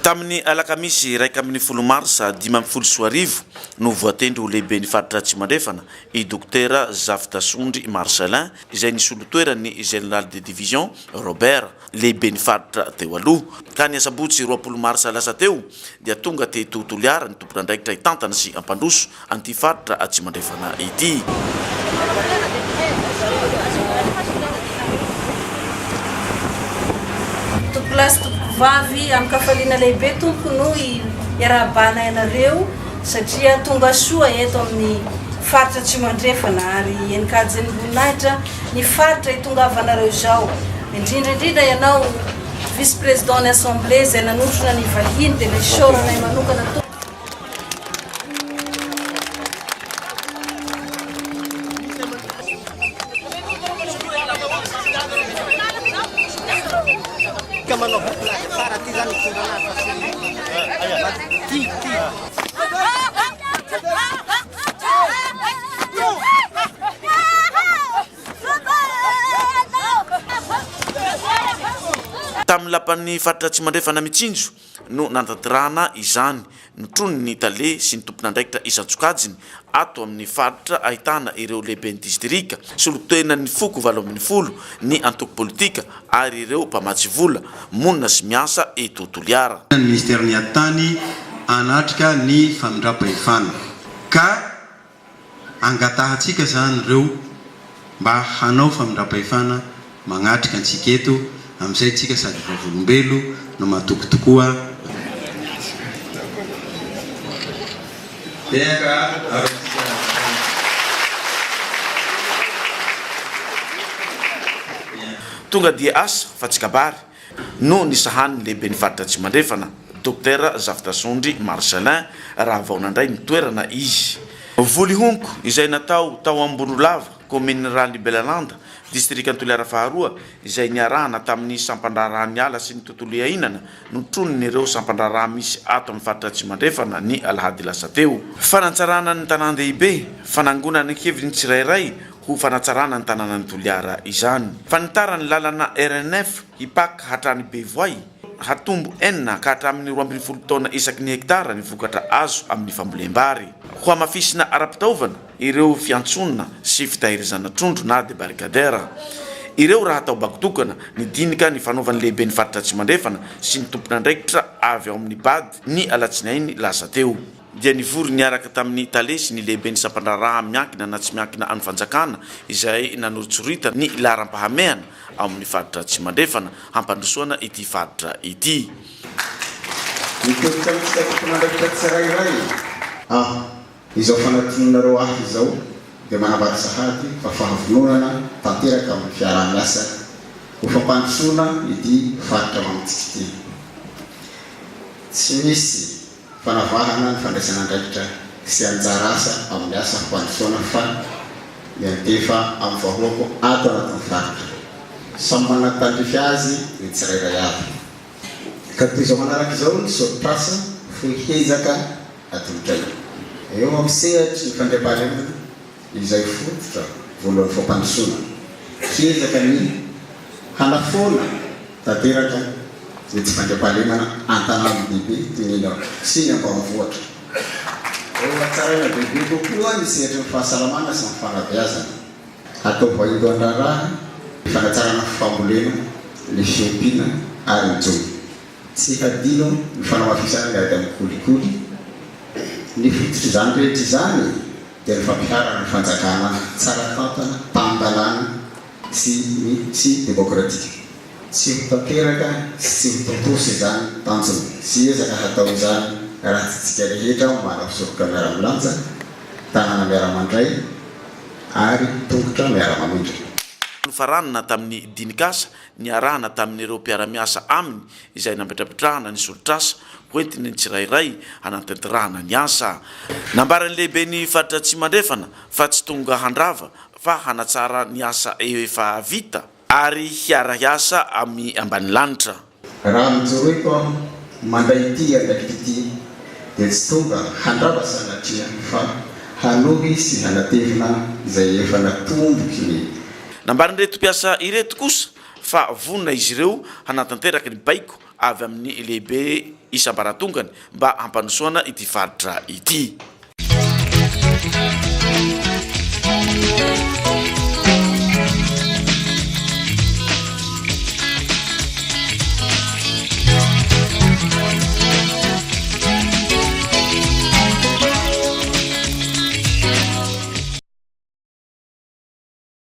Tamin'ny alakamisy raika amin'ny 10 marsa 2024 no voatendry ho lehibe ny faritra Tsimandrefana i dokotera Zafitasondry Marcelin izay nisolo toerany général de division Robert lehibe ny faritra teo aloha. Ka ny asabotsy 20 marsa lasa teo dia tonga te tontoliara ny tompon'andraikitra hitantana sy ampandroso anty faritra Tsimandrefana ity. Vavy amin'ny kafaliana lehibe tompo no iarabana ianareo satria tonga soa eto amin'ny faritra Tsimandrefana ary enikajy ny voninahitra ny faritra itongavanareo izao. Indrindra ianao vice président ny assemblée izay nanosona ny vahiny dia misaorana manokana tamin'ny lapan'ny faritra Tsimandrefana mitsinjo no nantanterahana izany nitrony ny tale sy ny tompon'andraikitra isan-tsokajiny ato amin'ny faritra ahitana ireo lehiben'ny distrika solotoena ny foko 80 ny antoko politika ary ireo mpamatsy vola monina sy miasa eto Toliara. Ny ministera ny atany anatrika ny famindram-pahefana ka angatahantsika zany ireo mba hanao famindram-pahefana magnatrika antsika eto amizay tsika sady vavolombelo no matokotokoa tonga dia asa fa tsy kabary no nisahany lehibe ny faritra Tsimandrefana dokotera Zafitasondry Marcelin raha vao nandray ny toerana izy. Voly honko izay natao tao ambony lava commune rurale Belalanda district Toliara faharoa izay niarahana tamin'ny sampandraraha ala sy ny tontolo iainana no troniny ireo sampandraraha misy ato amin'ny faritra Tsimandrefana ny alahady lasa teo. Fanatsarana ny tanan-dehibe fanangonana ny heviny tsirairay ho fanatsarana ny tanàna ny Toliara izany. Fanitara ny lalana RNF hipaka hatrany Bevoay hatombo enina ka hatramin'ny 12 taona isaky ny hektara ny vokatra azo amin'ny fambolem-bary. Ho amafisina ara-pitaovana ireo fiantsonana sy fitahirizana trondro na de barricadera. Ireo raha atao bakotokana ny dinika ny fanaovany lehibe ny faritra Tsimandrefana sy ny tompon'andraikitra avy ao amin'ny bady ny alatsinainy lasa teo. Dia nivory niaraka tamin'ny tale sy ny lehibe ny sampandraraha miankina na tsy miankina amin'ny fanjakana izay nanotsorita ny laharam-pahamehana ao amin'ny faritra Tsimandrefana hampandrosoana ity faritra ity. Izao fanatinareo ahy izao dia manambady sahady fa fahavononana tanteraka amin'ny fiarah-miasa ho fampandrosoana ity faritra mamitsika ity. Tsy misy fanavahana ny fandraisan'andraikitra sy anjara asa amin'ny asa fampandrosoana fa miantefa amin'ny vahoako ato anatin'ny faritra. Samy manatandrify azy ny tsirairay avy. Ka toy izao manaraka izao ny sotrasa fohezaka atolotray. Eo ampisehatry ny fandriam-pahalemana izay fototra voalohany fampandrosoana. Hiezaka ny hanafona tanteraka ny tsy fandriam-pahalemana an-tanàna lehibe toy ny sy ny ambanivohitra. Eo atsaraina lehibe kokoa ny sehatry ny fahasalamana sy ny fanabeazana. Atao vahido an-draharaha ny fanatsarana fambolena, ny fiompiana ary ny jomy. Tsy hadino ny fanamafisana miaraka amin'ny kolikoly. Ny fototry izany rehetra izany dia ny fampiharana ny fanjakana tsara tantana, tambalaana sy demokratika. Tsy ho tanteraka sy ho tontosy izany tanjona. Sy ezaka hatao izany raha tsitsika rehetra manafisoroka miara-milanja, tanàna miara-mandray ary tongotra miara-mamindra. Faranana tamin'ny dinikasa niarahana tamin'ireo mpiara-miasa aminy izay nampetrapetrahana ny solotrasa hoentiny ny tsirairay hanatanterahana ny asa. Nambarany lehibe ny faritra Tsimandrefana fa tsy tonga handrava fa hanatsara ny asa efa vita ary hiara-hiasa amin'ny ambany lanitra. Raha mijoroiko mandray ity andraikity dia tsy tonga handrava sanatria fa hanohy sy hanatevina izay efa natomboky ny nambariny reto mpiasa ireto kosa fa vonona izy ireo hanatanteraka ny baiko avy amin'ny lehibe isambaratongany mba hampanosoana ity faritra ity.